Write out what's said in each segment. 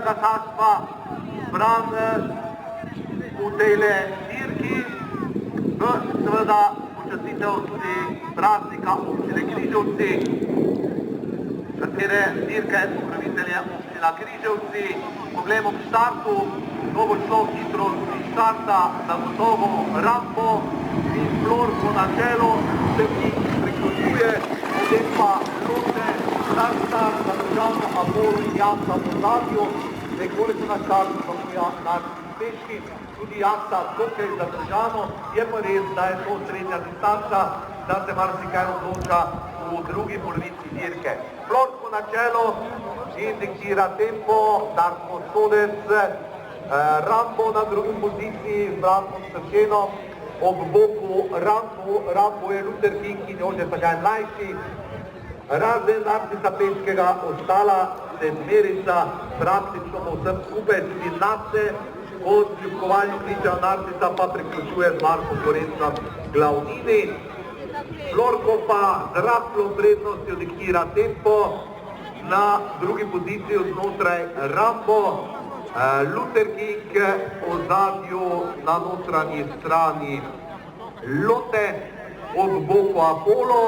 Zasedba zbran v tejle dirki, seveda počastitev tudi praznika občine Križevci, katere dirke upravitelje občina Križevci. Poglejmo k štartu, to bo šlo hitro iz štarta, zagotovo Rambo in Florko na čelu, se ki priključuje, potem pa Lotte, start, zadržamo Apollo in Jasa v ozadju, nekoliko na štartu zamuja naš uspeški, tudi Jasa dokaj zadržamo, je pa res, da je to srednja distanca, da se marsikaj odloča v drugi polovici dirke. Florko na čelo in diktira tempo, Darko Sodec, Rambo na drugi poziciji z Bratkom Strčenom, ob boku Rambo je Luther King in Jože Sagaj mlajši, razen Narcisa Pečkega, ostala sedmerica, praktično vsem skupaj, tudi Nace, od ljubkovalnih priča Narcisa pa priključuje z Markom Gorencem glavnini. Florko pa z rahlo prednostjo diktira tempo, na drugi poziciji znotraj Rambo, Luther King v ozadju na notranji strani Lotte, ob boku Apollo,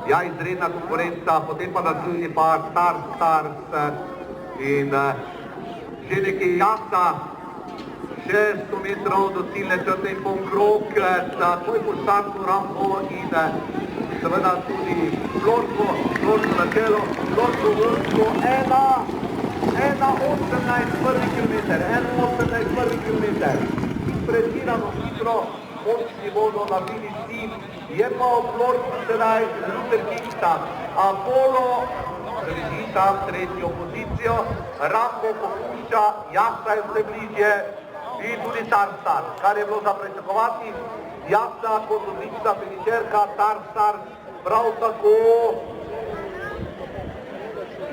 ja, izredna konkurenca, potem pa nadaljnji par Stars in že nekaj Jasa, 600 metrov do ciljne črte in pol krog, takoj po štartu Rambo in seveda tudi Florko na čelo, Florko vrsto 1.18 prvi kilometer, 1.18 prvi kilometer, pretirano hitro, močni bodo na finiši, je pa v Florku sedaj Luther King tam, Apollo drži tam tretjo pozicijo, Rambo popušča, Jasa je vse bližje in tudi Tarstar, kar je bilo za pričakovati, Jasa kot odlična finišerka, Tarstar prav tako,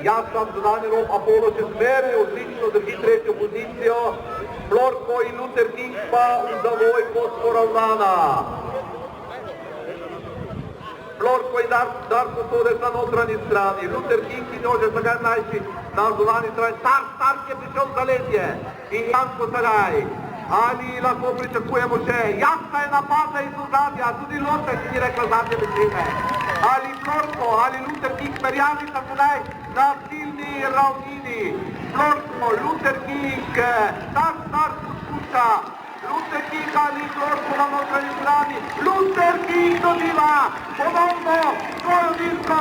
Jasa zunanji rob, Apollo še zmeraj odlično drži tretjo pozicijo, Florko in Luther King pa v zavoj kot poravnana. Florko in Darko Sodec na notranji strani, Luther King in Jože Sagaj mlajši na zunanji strani, Tarstar je prišel za letje in Janko Sagaj. Ali lahko pričakujemo še, Jasa je napadla iz ozadja, tudi Lotte si ni rekla zadnje besede. Ali Florko, ali Luther King, verjamita sedaj na ciljni ravnini. Florko, Luther King, Tarstar poskuša, Luther King ali Florko na notranji strani, Luther King dobiva ponovno svojo dirko,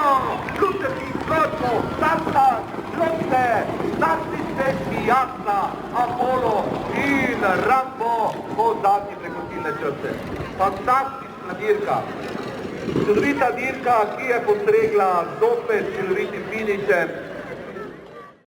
Luther King, Florko, Tarstar, Lotte, Narcis Pečki, Jasa, Apollo in Rambo po zadnji preko ciljne črte. Fantastična dirka. Čudovita dirka, ki je postregla zopet čudovitim finišem.